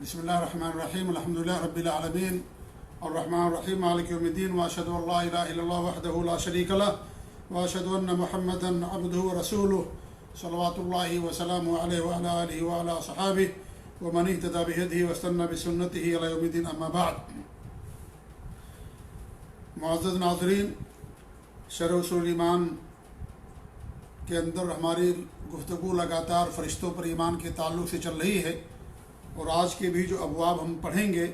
بسم الله الرحمن الرحيم الحمد لله رب العالمين الرحمن الرحيم مالك يوم الدين وأشهد أن لا إله إلا الله وحده لا شريك له وأشهد أن محمدا عبده ورسوله صلوات الله وسلامه عليه وعلى آله وعلى أصحابه ومن اهتدى بهديه واستنى بسنته إلى يوم الدين أما بعد. معزز ناظرین، شرح اصول ایمان کے اندر ہماری گفتگو لگاتار فرشتوں پر ایمان کے تعلق سے چل رہی ہے، اور آج کے بھی جو ابواب ہم پڑھیں گے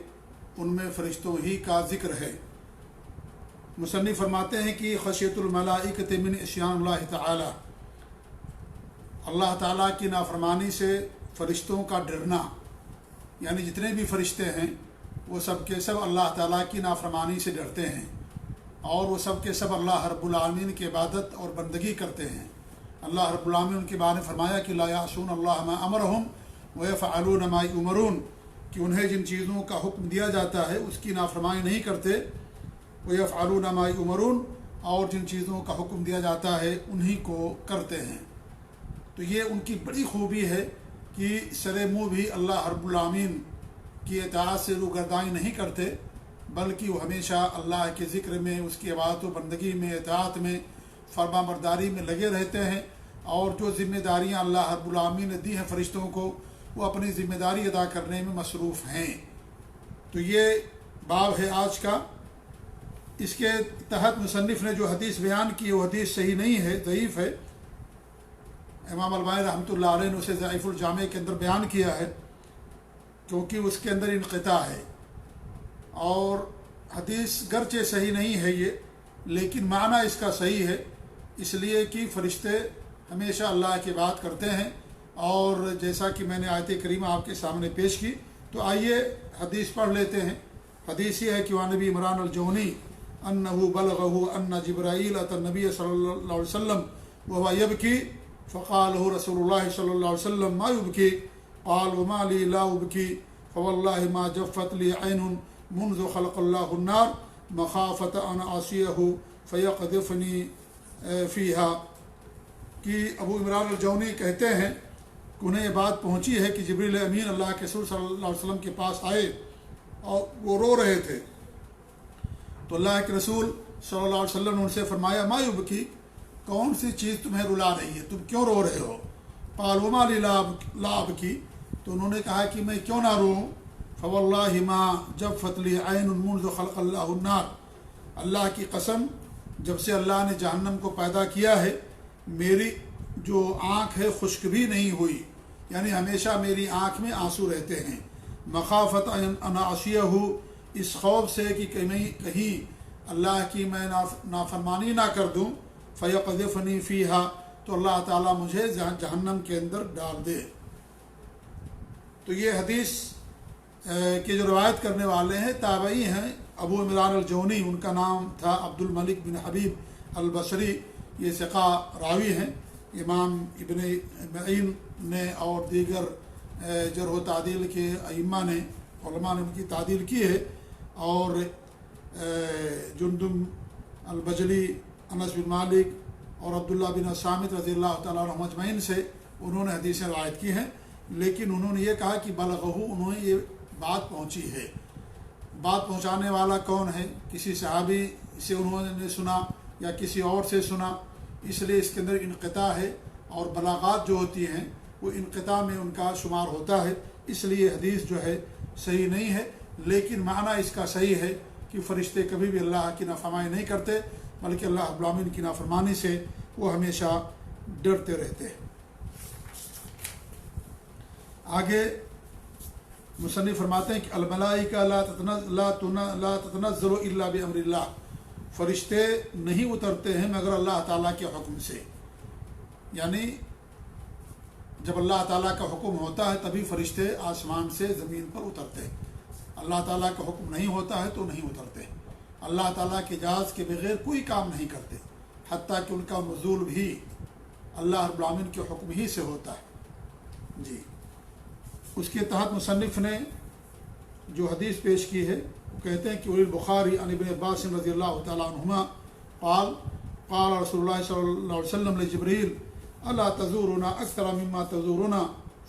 ان میں فرشتوں ہی کا ذکر ہے۔ مصنف فرماتے ہیں کہ خشیت الملائکۃ من عصیان اللہ تعالی، اللہ تعالیٰ کی نافرمانی سے فرشتوں کا ڈرنا، یعنی جتنے بھی فرشتے ہیں وہ سب کے سب اللہ تعالیٰ کی نافرمانی سے ڈرتے ہیں، اور وہ سب کے سب اللہ رب العالمین کی عبادت اور بندگی کرتے ہیں۔ اللہ رب العالمین ان کے بارے میں فرمایا کہ لا یعصون اللہ ما امرہم ویفعلون ما یؤمرون، کہ انہیں جن چیزوں کا حکم دیا جاتا ہے اس کی نافرمانی نہیں کرتے، ویفعلون ما یؤمرون، اور جن چیزوں کا حکم دیا جاتا ہے انہی کو کرتے ہیں۔ تو یہ ان کی بڑی خوبی ہے کہ سر منہ بھی اللہ رب العالمین کی اطاعت سے روگردانی نہیں کرتے، بلکہ وہ ہمیشہ اللہ کے ذکر میں، اس کی عبادت و بندگی میں، اطاعت میں، فرما برداری میں لگے رہتے ہیں، اور جو ذمہ داریاں اللہ رب العالمین نے دی ہیں فرشتوں کو، وہ اپنی ذمہ داری ادا کرنے میں مصروف ہیں۔ تو یہ باب ہے آج کا۔ اس کے تحت مصنف نے جو حدیث بیان کی وہ حدیث صحیح نہیں ہے، ضعیف ہے۔ امام البانی رحمۃ اللہ علیہ نے اسے ضعیف الجامع کے اندر بیان کیا ہے، کیونکہ اس کے اندر انقطاع ہے، اور حدیث گرچہ صحیح نہیں ہے یہ، لیکن معنی اس کا صحیح ہے، اس لیے کہ فرشتے ہمیشہ اللہ کی بات کرتے ہیں۔ اور جیسا کہ میں نے آیت کریمہ آپ کے سامنے پیش کی، تو آئیے حدیث پڑھ لیتے ہیں۔ حدیث یہ ہے کہ وعن ابی عمران الجونی انہ بلغہ ان جبرائیل اتى النبی صلی اللہ علیہ وسلم وهو یبکی فقال له رسول اللہ صلی اللہ علیہ وسلم ما یبکی قال وما لی لا ابکی فواللہ ما جفت لی عین منذ خلق اللہ النار مخافت ان عصیہ فیقذفنی فیہا، کہ ابو عمران الجونی کہتے ہیں کہ انہیں یہ بات پہنچی ہے کہ جبریل امین اللہ کے رسول صلی اللہ علیہ وسلم کے پاس آئے اور وہ رو رہے تھے، تو اللہ کے رسول صلی اللہ علیہ وسلم نے ان سے فرمایا ما یبکی، کون سی چیز تمہیں رلا رہی ہے، تم کیوں رو رہے ہو؟ قال وما لی لا ابکی، تو انہوں نے کہا کہ میں کیوں نہ روں؟ فواللہ ما جفت لی عین منذ خلق اللہ النار، اللہ کی قسم جب سے اللہ نے جہنم کو پیدا کیا ہے میری جو آنکھ ہے خشک بھی نہیں ہوئی، یعنی ہمیشہ میری آنکھ میں آنسو رہتے ہیں۔ مخافت ان عصیہ، اس خوف سے کہ کہیں اللہ کی میں نافرمانی نہ کر دوں، فیقذفنی فیہا، تو اللہ تعالیٰ مجھے جہنم کے اندر ڈال دے۔ تو یہ حدیث کے جو روایت کرنے والے ہیں تابعی ہیں، ابو عمران الجونی، ان کا نام تھا عبد الملک بن حبیب البصری، یہ ثقہ راوی ہیں۔ امام ابن معین نے اور دیگر جرح و تعدیل کے ائمہ نے، علماء نے ان کی تعدیل کی ہے، اور جندب البجلی، انس بن مالک اور عبداللہ بن صامت رضی اللہ تعالیٰ عنہ اجمعین سے انہوں نے حدیثیں روایت کی ہیں، لیکن انہوں نے یہ کہا کہ بلغہ، انہیں یہ بات پہنچی ہے۔ بات پہنچانے والا کون ہے؟ کسی صحابی سے انہوں نے سنا یا کسی اور سے سنا، اس لیے اس کے اندر انقطاع ہے، اور بلاغات جو ہوتی ہیں وہ انقطاع میں ان کا شمار ہوتا ہے، اس لیے حدیث جو ہے صحیح نہیں ہے، لیکن معنی اس کا صحیح ہے کہ فرشتے کبھی بھی اللہ کی نافرمانی نہیں کرتے، بلکہ اللہ رب العالمین کی نافرمانی سے وہ ہمیشہ ڈرتے رہتے ہیں۔ آگے مصنف فرماتے ہیں کہ الملائکہ لا تتنزل الا بامر اللہ، فرشتے نہیں اترتے ہیں مگر اللہ تعالیٰ کے حکم سے، یعنی جب اللہ تعالیٰ کا حکم ہوتا ہے تبھی فرشتے آسمان سے زمین پر اترتے ہیں، اللہ تعالیٰ کا حکم نہیں ہوتا ہے تو نہیں اترتے۔ اللہ تعالیٰ کے اجازت کے بغیر کوئی کام نہیں کرتے، حتیٰ کہ ان کا نزول بھی اللہ رب العالمین کے حکم ہی سے ہوتا ہے۔ جی، اس کے تحت مصنف نے جو حدیث پیش کی ہے وہ کہتے ہیں کہ البخاری عن ابن عباس رضی اللہ تعالیٰ عنہما قال قال رسول اللہ صلی اللہ علیہ وسلم لجبریل الا تزورنا اکثر مما تزورنا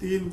3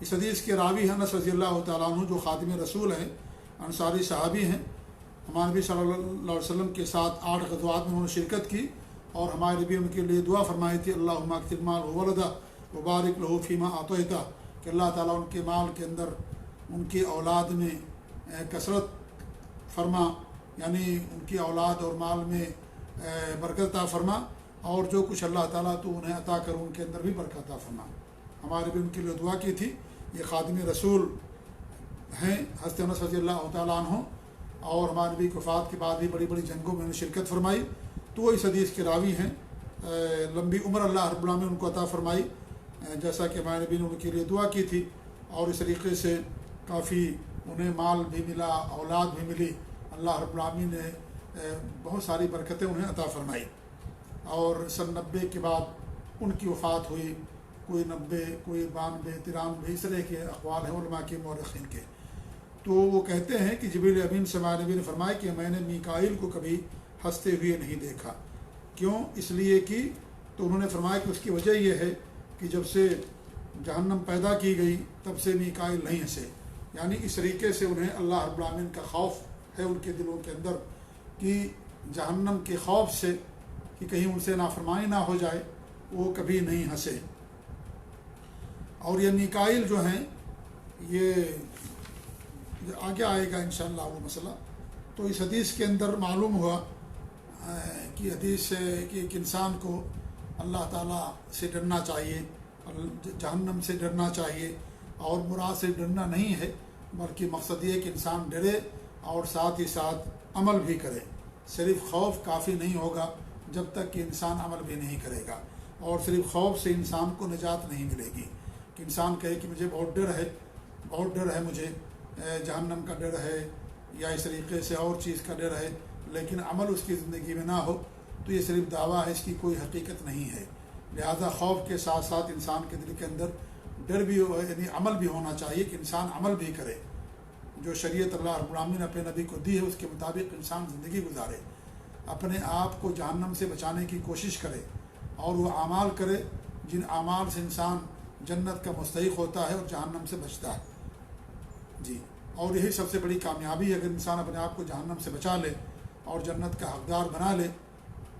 اس حدیث کے راوی ہیں انس رضی اللہ تعالیٰ عنہ جو خادم رسول ہیں، انصاری صحابی ہیں۔ ہمارے نبی صلی اللہ علیہ وسلم کے ساتھ 8 غزوات میں انہوں نے شرکت کی، اور ہمارے نبی ان کے لیے دعا فرمائی تھی، اللہم اکثر مال ولدہ وبارک لہ فیما اعطیتہ، کہ اللہ تعالیٰ ان کے مال کے اندر، ان کی اولاد میں کثرت فرما، یعنی ان کی اولاد اور مال میں برکت عطا فرما، اور جو کچھ اللہ تعالیٰ تو انہیں عطا کر ان کے اندر بھی برکت عطا فرما۔ ہمارے بھی ان کے لیے دعا کی تھی۔ یہ خادم رسول ہیں حضرت انس رضی اللہ تعالیٰ عنہ، اور ہمارے نبی کی وفات کے بعد بھی بڑی بڑی جنگوں میں انہوں نے شرکت فرمائی، تو وہ اس حدیث کے راوی ہیں۔ لمبی عمر اللہ رب العالمین نے ان کو عطا فرمائی، جیسا کہ ہمارے نبی نے ان کے لیے دعا کی تھی، اور اس طریقے سے کافی انہیں مال بھی ملا، اولاد بھی ملی، اللہ رب العالمین نے بہت ساری برکتیں انہیں عطا فرمائی۔ اور سن 90 کے بعد ان کی وفات ہوئی، کوئی 90، کوئی 92، 93، اس طرح کے اقوال ہیں علماء کے، مورخین کے۔ تو وہ کہتے ہیں کہ جبریل امین سے ہمارے نبی نے فرمایا کہ میں نے میکائیل کو کبھی ہنستے ہوئے نہیں دیکھا۔ کیوں؟ اس لیے کہ تو انہوں نے فرمایا کہ اس کی وجہ یہ ہے کہ جب سے جہنم پیدا کی گئی تب سے میکائیل نہیں ہنسے، یعنی اس طریقے سے انہیں اللہ رب العالمین کا خوف ہے ان کے دلوں کے اندر، کہ جہنم کے خوف سے کہ کہیں ان سے نافرمانی نہ ہو جائے، وہ کبھی نہیں ہنسے۔ اور یہ میکائیل جو ہیں، یہ آگے آئے گا انشاءاللہ وہ مسئلہ۔ تو اس حدیث کے اندر معلوم ہوا کہ حدیث سے کہ ایک انسان کو اللہ تعالیٰ سے ڈرنا چاہیے، جہنم سے ڈرنا چاہیے، اور مراد سے ڈرنا نہیں ہے، بلکہ مقصد یہ کہ انسان ڈرے اور ساتھ ہی ساتھ عمل بھی کرے۔ صرف خوف کافی نہیں ہوگا جب تک کہ انسان عمل بھی نہیں کرے گا، اور صرف خوف سے انسان کو نجات نہیں ملے گی، کہ انسان کہے کہ مجھے بہت ڈر ہے مجھے جہنم کا ڈر ہے، یا اس طریقے سے اور چیز کا ڈر ہے، لیکن عمل اس کی زندگی میں نہ ہو، تو یہ صرف دعویٰ ہے، اس کی کوئی حقیقت نہیں ہے۔ لہذا خوف کے ساتھ ساتھ انسان کے دل کے اندر ڈر بھی یعنی عمل بھی ہونا چاہیے، کہ انسان عمل بھی کرے، جو شریعت اللہ رب العالمین نے اپنے نبی کو دی ہے اس کے مطابق انسان زندگی گزارے، اپنے آپ کو جہنم سے بچانے کی کوشش کرے، اور وہ اعمال کرے جن اعمال سے انسان جنت کا مستحق ہوتا ہے اور جہنم سے بچتا ہے۔ جی، اور یہی سب سے بڑی کامیابی ہے، اگر انسان اپنے آپ کو جہنم سے بچا لے اور جنت کا حقدار بنا لے،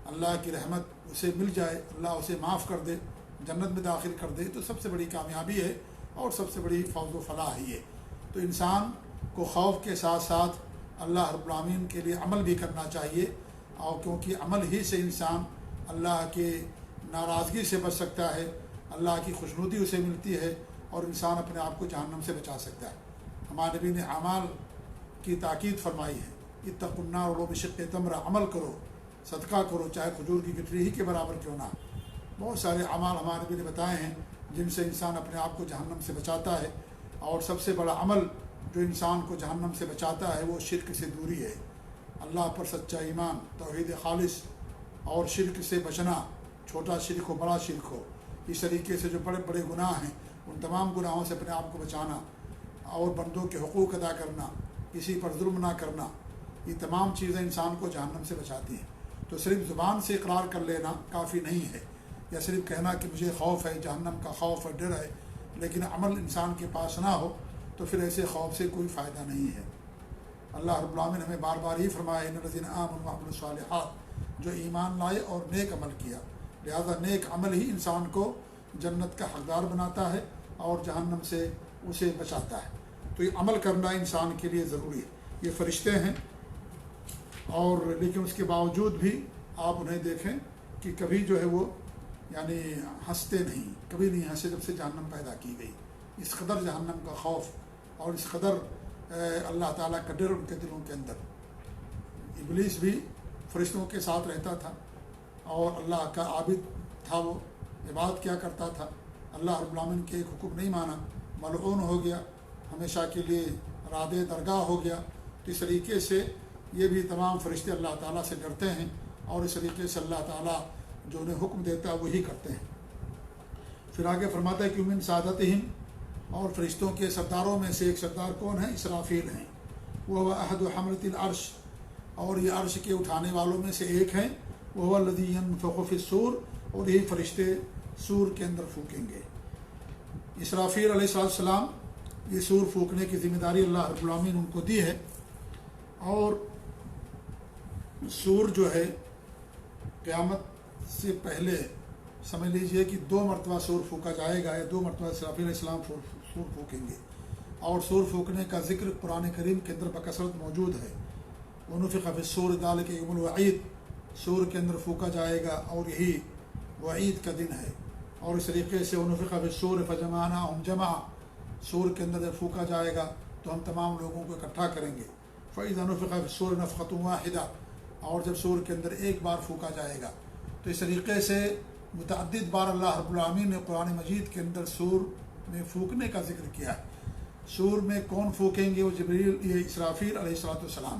اللہ کی رحمت اسے مل جائے، اللہ اسے معاف کر دے، جنت میں داخل کر دے، تو سب سے بڑی کامیابی ہے اور سب سے بڑی فوز و فلاح ہے یہ۔ تو انسان کو خوف کے ساتھ ساتھ اللہ رب العالمین کے لیے عمل بھی کرنا چاہیے، اور کیونکہ عمل ہی سے انسان اللہ کے ناراضگی سے بچ سکتا ہے، اللہ کی خوشنودی اسے ملتی ہے، اور انسان اپنے آپ کو جہنم سے بچا سکتا ہے۔ ہمارے نبی نے اعمال کی تاکید فرمائی ہے، اتقوا النار ولو بشق تمرہ، عمل کرو، صدقہ کرو، چاہے کھجور کی گٹھلی ہی کے برابر کیوں نہ۔ بہت سارے اعمال ہمارے نبی نے بتائے ہیں جن سے انسان اپنے آپ کو جہنم سے بچاتا ہے، اور سب سے بڑا عمل جو انسان کو جہنم سے بچاتا ہے وہ شرک سے دوری ہے، اللہ پر سچا ایمان، توحید خالص، اور شرک سے بچنا، چھوٹا شرک ہو بڑا شرک ہو، اس طریقے سے جو بڑے بڑے گناہ ہیں ان تمام گناہوں سے اپنے آپ کو بچانا، اور بندوں کے حقوق ادا کرنا، کسی پر ظلم نہ کرنا، یہ تمام چیزیں انسان کو جہنم سے بچاتی ہیں۔ تو صرف زبان سے اقرار کر لینا کافی نہیں ہے، یا صرف کہنا کہ مجھے خوف ہے، جہنم کا خوف ہے، ڈر ہے، لیکن عمل انسان کے پاس نہ ہو تو پھر ایسے خوف سے کوئی فائدہ نہیں ہے۔ اللہ رب العالمین نے ہمیں بار بار ہی فرمایا ان الذین آمنوا وعملوا الصالحات، جو ایمان لائے اور نیک عمل کیا، لہذا نیک عمل ہی انسان کو جنت کا حقدار بناتا ہے اور جہنم سے اسے بچاتا ہے۔ تو یہ عمل کرنا انسان کے لیے ضروری ہے۔ یہ فرشتے ہیں، اور لیکن اس کے باوجود بھی آپ انہیں دیکھیں کہ کبھی جو ہے وہ یعنی ہنستے نہیں، کبھی نہیں ہنسے جب سے جہنم پیدا کی گئی۔ اس قدر جہنم کا خوف اور اس قدر اللہ تعالیٰ کا ڈر ان کے دلوں کے اندر۔ ابلیس بھی فرشتوں کے ساتھ رہتا تھا اور اللہ کا عابد تھا، وہ عبادت کیا کرتا تھا، اللہ رب العالمین کے ایک حکم نہیں مانا، ملعون ہو گیا، ہمیشہ کے لیے راد درگاہ ہو گیا۔ تو اس طریقے سے یہ بھی تمام فرشتے اللہ تعالیٰ سے ڈرتے ہیں، اور اس طریقے سے اللہ تعالیٰ جو انہیں حکم دیتا ہے وہی کرتے ہیں۔ پھر آگے فرماتا ہے کہ من سعادتہم، اور فرشتوں کے سرداروں میں سے ایک سردار کون ہیں؟ اسرافیل ہیں، وہ احد حملۃ العرش، اور یہ عرش کے اٹھانے والوں میں سے ایک ہیں، وہ الذی ینفخ فی الصور، اور یہی فرشتے سور کے اندر پھونکیں گے۔ اسرافیل علیہ السلام یہ سور پھونکنے کی ذمہ داری اللہ رب العالمین نے ان کو دی ہے، اور سور جو ہے قیامت سے پہلے سمجھ لیجئے کہ 2 مرتبہ سور پھونکا جائے گا، یا 2 مرتبہ اسرافیل علیہ السلام سور پھونکیں گے، اور سور پھونکنے کا ذکر قرآن کریم کے اندر بکثرت موجود ہے۔ ونفخ فی الصور ذلک یوم الوعید، سور کے اندر پھونکا جائے گا اور یہی وعید کا دن ہے۔ اور اس طریقے سے ونفخ فی الصور فجمعناہم جمعا، سور کے اندر جب پھونکا جائے گا تو ہم تمام لوگوں کو اکٹھا کریں گے۔ فإذا نفخ فی الصور نفخۃ واحدہ، اور جب سور کے اندر ایک بار پھونکا جائے گا۔ تو اس طریقے سے متعدد بار اللہ رب العالمین نے قرآن مجید کے اندر سور میں پھونکنے کا ذکر کیا ہے۔ سور میں کون پھونکیں گے؟ وہ جبریل، یہ اسرافیل علیہ السلام،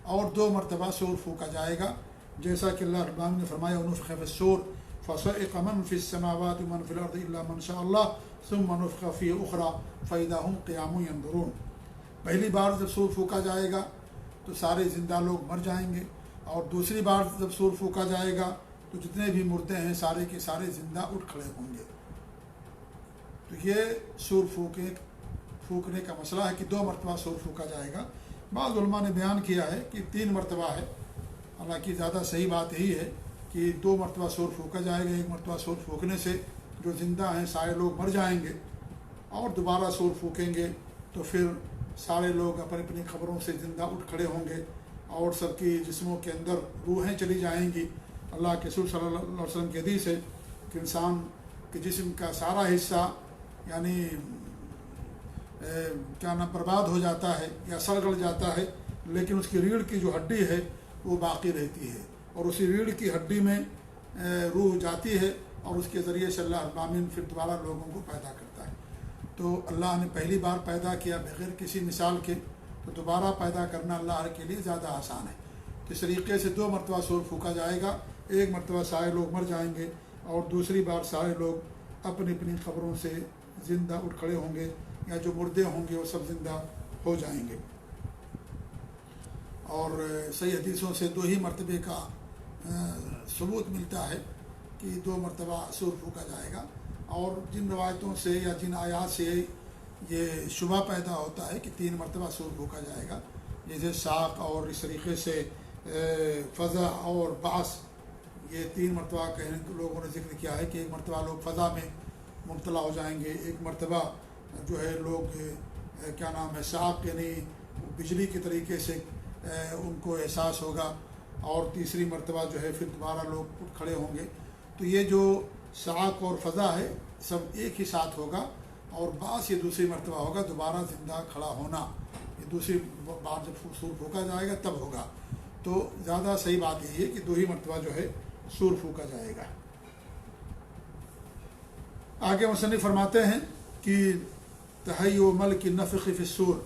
اور 2 مرتبہ سور پھونکا جائے گا، جیسا کہ اللہ رب العالمین نے فرمایا ونفخ فی الصور فصعق من فی السماوات ومن فی الارض الا من شاء اللہ ثم نفخ فیہ اخری فاذا هم قیام ینظرون۔ پہلی بار جب سور پھونکا جائے گا تو سارے زندہ لوگ مر جائیں گے، اور دوسری بار جب سور پھونکا جائے گا تو جتنے بھی مردے ہیں سارے کے سارے زندہ اٹھ کھڑے ہوں گے۔ تو یہ سور پھونکنے کا مسئلہ ہے کہ 2 مرتبہ سور پھونکا جائے گا۔ بعض علماء نے بیان کیا ہے کہ 3 مرتبہ ہے، حالانکہ زیادہ صحیح بات یہی ہے کہ 2 مرتبہ سور پھونکا جائے گا۔ 1 مرتبہ سور پھونکنے سے جو زندہ ہیں سارے لوگ مر جائیں گے، اور دوبارہ سور پھونکیں گے تو پھر سارے لوگ اپنی اپنی قبروں سے زندہ اٹھ کھڑے ہوں گے، اور سب کی جسموں کے اندر روحیں چلی جائیں گی۔ اللہ کے رسول صلی اللہ علیہ وسلم کی حدیث ہے کہ انسان کے جسم کا سارا حصہ یعنی کیا نام برباد ہو جاتا ہے یا سڑگڑ جاتا ہے، لیکن اس کی ریڑھ کی جو ہڈی ہے وہ باقی رہتی ہے، اور اسی ریڑھ کی ہڈی میں روح جاتی ہے، اور اس کے ذریعے سے اللہ رب العالمین پھر دوبارہ لوگوں کو پیدا کرتا ہے۔ تو اللہ نے پہلی بار پیدا کیا بغیر کسی مثال کے، تو دوبارہ پیدا کرنا اللہ کے لیے زیادہ آسان ہے۔ اس طریقے سے 2 مرتبہ سور پھونکا جائے گا، 1 مرتبہ سارے لوگ مر جائیں گے، اور دوسری بار سارے لوگ اپنی اپنی قبروں سے زندہ اٹھ کھڑے ہوں گے، یا جو مردے ہوں گے وہ سب زندہ ہو جائیں گے۔ اور صحیح حدیثوں سے 2 ہی مرتبے کا ثبوت ملتا ہے کہ 2 مرتبہ سور پھونکا جائے گا، اور جن روایتوں سے یا جن آیات سے یہ شبہ پیدا ہوتا ہے کہ 3 مرتبہ سور پھونکا جائے گا، جیسے ساق اور اس طریقے سے فضا اور بعث، یہ 3 مرتبہ کہنے لوگوں نے ذکر کیا ہے کہ 1 مرتبہ لوگ فضا میں مبتلا ہو جائیں گے، 1 مرتبہ جو ہے لوگ کیا نام ہے ساق یعنی بجلی کے طریقے سے ان کو احساس ہوگا، اور تیسری مرتبہ جو ہے پھر دوبارہ لوگ اٹھ کھڑے ہوں گے۔ تو یہ جو ساق اور فضا ہے سب ایک ہی ساتھ ہوگا، اور بعض یہ دوسری مرتبہ ہوگا، دوبارہ زندہ کھڑا ہونا یہ دوسری بار جب سور پھونکا جائے گا تب ہوگا۔ تو زیادہ صحیح بات یہی ہے کہ 2 ہی مرتبہ جو ہے سور پھونکا جائے گا۔ آگے مصنف فرماتے ہیں کہ تحی و ملک نفخ فی الصور،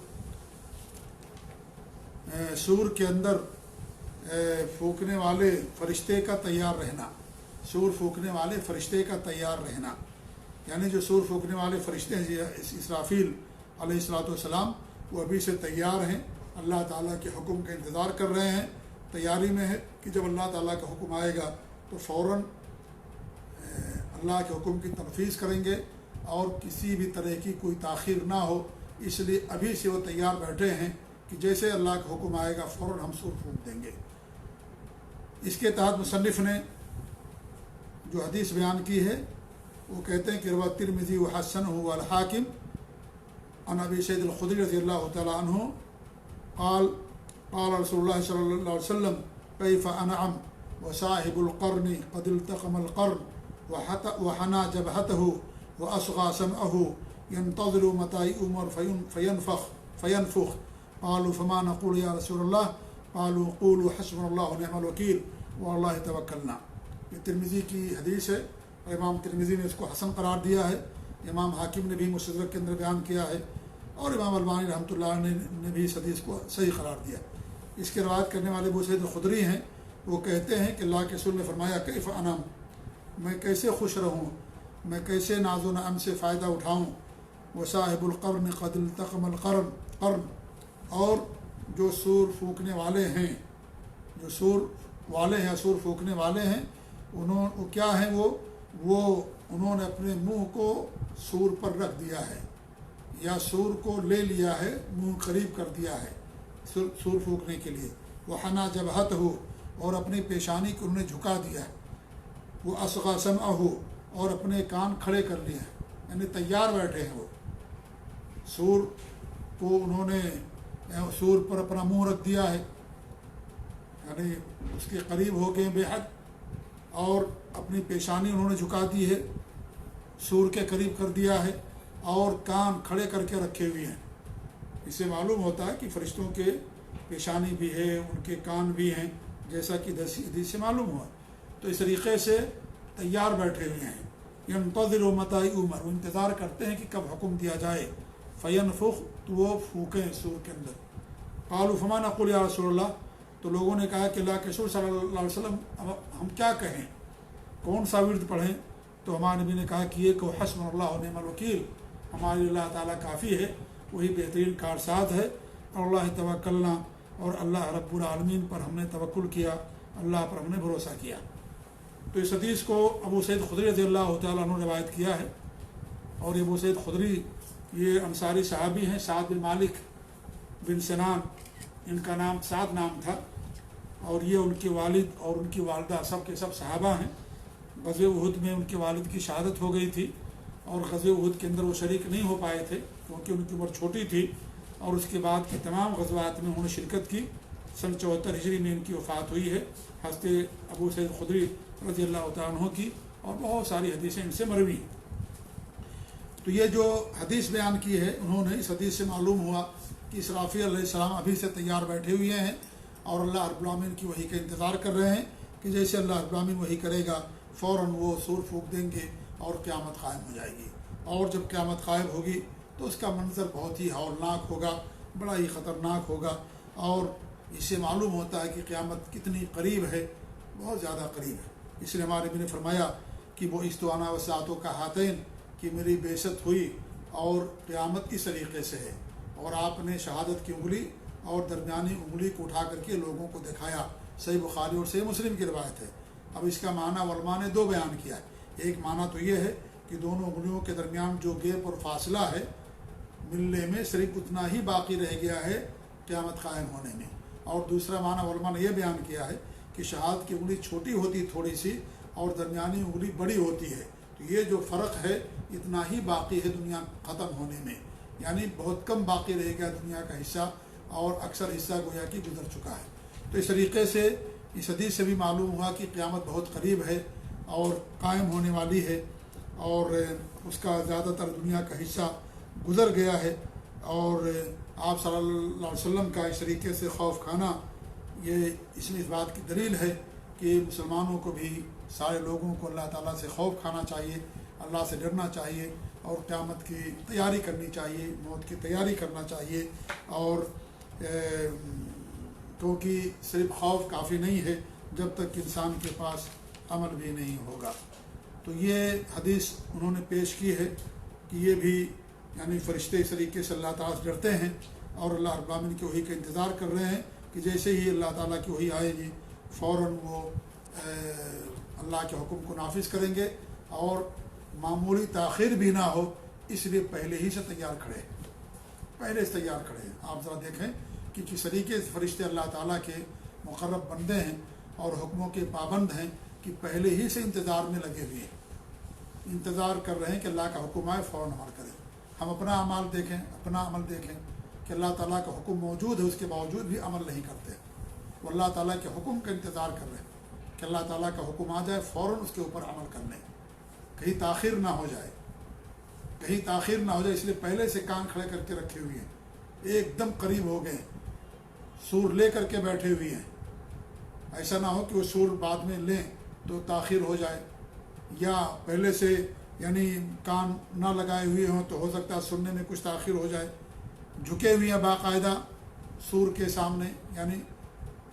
سور کے اندر پھونکنے والے فرشتے کا تیار رہنا، سور پھونکنے والے فرشتے کا تیار رہنا، یعنی جو سور پھونکنے والے فرشتے ہیں اسرافیل علیہ السلام، وہ ابھی سے تیار ہیں، اللہ تعالیٰ کے حکم کا انتظار کر رہے ہیں، تیاری میں ہے کہ جب اللہ تعالیٰ کا حکم آئے گا تو فوراً اللہ کے حکم کی تنفیذ کریں گے، اور کسی بھی طرح کی کوئی تاخیر نہ ہو، اس لیے ابھی سے وہ تیار بیٹھے ہیں کہ جیسے اللہ کا حکم آئے گا فوراً ہم سور پھونک دیں گے۔ اس کے تحت مصنف نے جو حدیث بیان کی ہے وہ کہتے ہیں کہ رواه ترمذی وحسنہ والحاکم عن ابی سعید الخدری رضی اللہ تعالی عنہ قال قال رسول اللہ صلی اللہ علیہ وسلم کیف انعم وصاحب القرن قد التقم القرن وحنى جبهته واصغى سمعه ينتظر متى يؤمر فينفخ قالوا فما نقول یا رسول اللہ قالوا قولوا حسبنا اللہ ونعم الوکیل واللہ توکلنا۔ یہ ترمذی کی حدیث ہے، اور امام ترمذی نے اس کو حسن قرار دیا ہے، امام حاکم نے بھی مستدرک کے اندر بیان کیا ہے، اور امام البانی رحمۃ اللہ نے بھی اس حدیث کو صحیح قرار دیا۔ اس کے روایت کرنے والے ابو سعید الخدری ہیں، وہ کہتے ہیں کہ اللہ کے رسول نے فرمایا کیف انعم، میں کیسے خوش رہوں، میں کیسے ناز و نعم سے فائدہ اٹھاؤں، وصاحب القرن قد التقم القرن، اور جو سور پھونکنے والے ہیں، جو سور والے ہیں، سور پھونکنے والے ہیں، وہ کیا ہیں، وہ انہوں نے اپنے منہ کو سور پر رکھ دیا ہے یا سور کو لے لیا ہے، منہ قریب کر دیا ہے سور پھونکنے کے لیے، وہ حنا جبہت ہو، اور اپنی پیشانی کو انہوں نے جھکا دیا ہے، وہ اصغا سمعہ ہو، اور اپنے کان کھڑے کر لیے ہیں، یعنی تیار بیٹھے ہیں وہ سور کو، انہوں نے سور پر اپنا منہ رکھ دیا ہے، یعنی اس کے قریب ہو گئے بے حد، اور اپنی پیشانی انہوں نے جھکا دی ہے، سور کے قریب کر دیا ہے، اور کان کھڑے کر کے رکھے ہوئے ہیں۔ اس سے معلوم ہوتا ہے کہ فرشتوں کے پیشانی بھی ہے، ان کے کان بھی ہیں، جیسا کہ حدیث سے معلوم ہوا۔ تو اس طریقے سے تیار بیٹھے ہوئے ہیں، ینتظر متی عمر، وہ انتظار کرتے ہیں کہ کب حکم دیا جائے، فینفخ، تو وہ پھونکیں سور کے اندر۔ قالوا فما نقول یا رسول اللہ، تو لوگوں نے کہا کہ اللہ کے رسول صلی اللہ علیہ وسلم اب ہم کیا کہیں، کون سا ورد پڑھیں؟ تو ہمارے نبی نے کہا کہ یہ کہ حسبنا اللہ و نعم الوکیل، ہمارے اللہ تعالیٰ کافی ہے، وہی بہترین کارساز ہے، اور اللہ توکلنا، اور اللہ رب العالمین پر ہم نے توکل کیا، اللہ پر ہم نے بھروسہ کیا۔ تو اس حدیث کو ابو سعید خدری رضی اللہ تعالیٰ عنہ روایت کیا ہے، اور ابو سعید خدری یہ انصاری صحابی ہیں، سعد بن مالک بن سنان ان کا نام سعد نام تھا، اور یہ ان کے والد اور ان کی والدہ سب کے سب صحابہ ہیں۔ غزوہ احد میں ان کے والد کی شہادت ہو گئی تھی، اور غزوہ احد کے اندر وہ شریک نہیں ہو پائے تھے کیونکہ ان کی عمر چھوٹی تھی، اور اس کے بعد کی تمام غزوات میں انہوں نے شرکت کی۔ سن 74 ہجری میں ان کی وفات ہوئی ہے، حضرت ابو سعید خدری رضی اللہ تعالیٰ عنہ کی، اور بہت ساری حدیثیں ان سے مروی ہیں۔ تو یہ جو حدیث بیان کی ہے انہوں نے، اس حدیث سے معلوم ہوا کہ اسرافیل علیہ السلام ابھی سے تیار بیٹھے ہوئے ہیں، اور اللہ رب العالمین کی وحی کا انتظار کر رہے ہیں کہ جیسے اللہ رب العالمین وحی کرے گا فوراً وہ سور پھونک دیں گے اور قیامت قائم ہو جائے گی۔ اور جب قیامت قائم ہوگی تو اس کا منظر بہت ہی ہولناک ہوگا، بڑا ہی خطرناک ہوگا، اور اس سے معلوم ہوتا ہے کہ قیامت کتنی قریب ہے، بہت زیادہ قریب ہے۔ اس لیے ہمارے نبی نے فرمایا کہ وہ استوانا وسعتوں کا ہاتین، کہ میری بعثت ہوئی اور قیامت اس طریقے سے ہے، اور آپ نے شہادت کی انگلی اور درمیانی انگلی کو اٹھا کر کے لوگوں کو دکھایا۔ صحیح بخاری اور صحیح مسلم کی روایت ہے۔ اب اس کا معنی علماء نے دو بیان کیا ہے۔ ایک معنی تو یہ ہے کہ دونوں انگلیوں کے درمیان جو گیپ اور فاصلہ ہے ملنے میں صرف اتنا ہی باقی رہ گیا ہے قیامت قائم ہونے میں، اور دوسرا معنی علماء نے یہ بیان کیا ہے کہ شہادت کی انگلی چھوٹی ہوتی تھوڑی سی اور درمیانی انگلی بڑی ہوتی ہے، تو یہ جو فرق ہے اتنا ہی باقی ہے دنیا ختم ہونے میں، یعنی بہت کم باقی رہ گیا دنیا کا حصہ، اور اکثر حصہ گویا کہ گزر چکا ہے۔ تو اس طریقے سے اس حدیث سے بھی معلوم ہوا کہ قیامت بہت قریب ہے اور قائم ہونے والی ہے، اور اس کا زیادہ تر دنیا کا حصہ گزر گیا ہے، اور آپ صلی اللہ علیہ وسلم کا اس طریقے سے خوف کھانا یہ اس میں اس بات کی دلیل ہے کہ مسلمانوں کو بھی، سارے لوگوں کو اللہ تعالیٰ سے خوف کھانا چاہیے، اللہ سے ڈرنا چاہیے، اور قیامت کی تیاری کرنی چاہیے، موت کی تیاری کرنا چاہیے، اور کیونکہ صرف خوف کافی نہیں ہے جب تک انسان کے پاس عمل بھی نہیں ہوگا۔ تو یہ حدیث انہوں نے پیش کی ہے کہ یہ بھی یعنی فرشتے اس طریقے سے اللہ تعالیٰ سے ڈرتے ہیں اور اللہ رب العالمین کی وحی کا انتظار کر رہے ہیں کہ جیسے ہی اللہ تعالیٰ کی وحی آئے گی فوراً وہ اللہ کے حکم کو نافذ کریں گے، اور معمولی تاخیر بھی نہ ہو اس لیے پہلے ہی سے تیار کھڑے ہیں، پہلے سے تیار کھڑے ہیں۔ آپ ذرا دیکھیں کہ کس طریقے سے فرشتے اللہ تعالیٰ کے مقرب بندے ہیں اور حکموں کے پابند ہیں کہ پہلے ہی سے انتظار میں لگے ہوئے ہیں، انتظار کر رہے ہیں کہ اللہ کا حکم آئے فوراً عمل کریں۔ ہم اپنا اعمال دیکھیں، اپنا عمل دیکھیں کہ اللہ تعالیٰ کا حکم موجود ہے، اس کے باوجود بھی عمل نہیں کرتے، وہ اللہ تعالیٰ کے حکم کا انتظار کر رہے ہیں کہ اللہ تعالیٰ کا حکم آ جائے فوراً اس کے اوپر عمل کرنے، کہیں تاخیر نہ ہو جائے، کہیں تاخیر نہ ہو جائے، اس لیے پہلے سے کان کھڑے کر کے رکھے ہوئے ہیں، ایک دم قریب ہو گئے، سور لے کر کے بیٹھے ہوئے ہیں۔ ایسا نہ ہو کہ وہ سور بعد میں لیں تو تاخیر ہو جائے، یا پہلے سے یعنی کان نہ لگائے ہوئے ہوں تو ہو سکتا ہے سننے میں کچھ تاخیر ہو جائے۔ جھکے ہوئے ہیں باقاعدہ سور کے سامنے، یعنی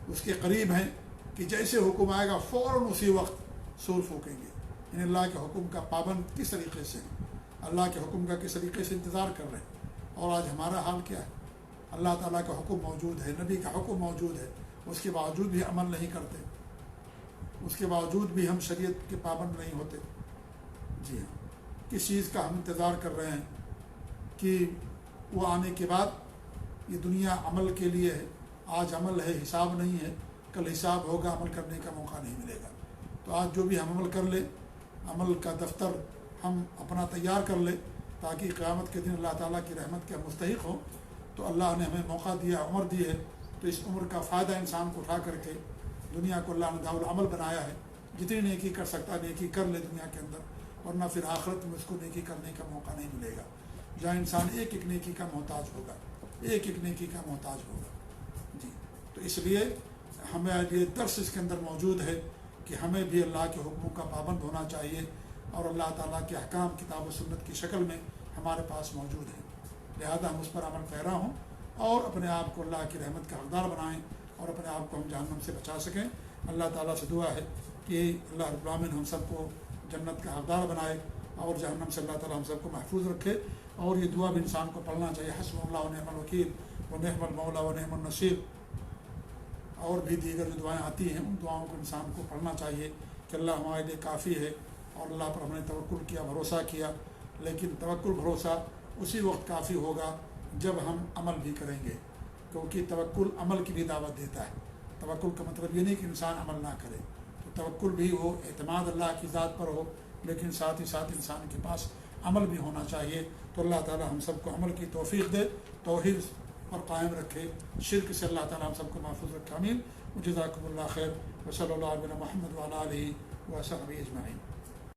اس کے قریب ہیں کہ جیسے حکم آئے گا فوراً اسی وقت سور پھونکیں گے، یعنی اللہ کے حکم کا پابند کس طریقے سے، اللہ کے حکم کا کس طریقے سے انتظار کر رہے ہیں۔ اور آج ہمارا حال کیا ہے؟ اللہ تعالیٰ کا حکم موجود ہے، نبی کا حکم موجود ہے، اس کے باوجود بھی عمل نہیں کرتے، اس کے باوجود بھی ہم شریعت کے پابند نہیں ہوتے۔ جی ہاں، کس چیز کا ہم انتظار کر رہے ہیں کہ وہ آنے کے بعد یہ دنیا عمل کے لیے ہے. آج عمل ہے، حساب نہیں ہے. کل حساب ہوگا، عمل کرنے کا موقع نہیں ملے گا. تو آج جو بھی ہم عمل کر لیں، عمل کا دفتر ہم اپنا تیار کر لیں تاکہ قیامت کے دن اللہ تعالیٰ کی رحمت کے مستحق ہوں. تو اللہ نے ہمیں موقع دیا، عمر دی ہے، تو اس عمر کا فائدہ انسان کو اٹھا کر کے دنیا کو اللہ نے دار العمل بنایا ہے. جتنی نیکی کر سکتا نیکی کر لے دنیا کے اندر، ورنہ پھر آخرت میں اس کو نیکی کرنے کا موقع نہیں ملے گا، جہاں انسان ایک ایک نیکی کا محتاج ہوگا، ایک ایک نیکی کا محتاج ہوگا. جی، تو اس لیے ہمیں یہ درس اس کے اندر موجود ہے کہ ہمیں بھی اللہ کے حکموں کا پابند ہونا چاہیے، اور اللہ تعالیٰ کے احکام کتاب و سنت کی شکل میں ہمارے پاس موجود ہیں. لہذا ہم اس پر عمل پیرا ہوں اور اپنے آپ کو اللہ کی رحمت کا حقدار بنائیں اور اپنے آپ کو ہم جہنم سے بچا سکیں. اللہ تعالیٰ سے دعا ہے کہ اللہ رب العالمین ہم سب کو جنت کا حقدار بنائے اور جہنم سے اللہ تعالیٰ ہم سب کو محفوظ رکھے. اور یہ دعا بھی انسان کو پڑھنا چاہیے، حسبنا اللہ و نعم الوکیل و نعم المولا و نعم النصیر. اور بھی دیگر جو دعائیں آتی ہیں ان دعاؤں کو انسان کو پڑھنا چاہیے کہ اللہ ہمارے لیے کافی ہے، اور اللہ پر ہم نے توکل کیا، بھروسہ کیا. لیکن توکل بھروسہ اسی وقت کافی ہوگا جب ہم عمل بھی کریں گے، کیونکہ توکل عمل کی بھی دعوت دیتا ہے. توکل کا مطلب یہ نہیں کہ انسان عمل نہ کرے. تو توکل بھی ہو، اعتماد اللہ کی ذات پر ہو، لیکن ساتھ ہی ساتھ انسان کے پاس عمل بھی ہونا چاہیے. تو اللہ تعالیٰ ہم سب کو عمل کی توفیق دے، توحید پر قائم رکھے، شرک سے اللہ تعالیٰ ہم سب کو محفوظ رکھے. آمین. جزاکم اللہ خیر. وصلی اللہ علیہ محمد وعلی آلہ وصحبہ اجمعین.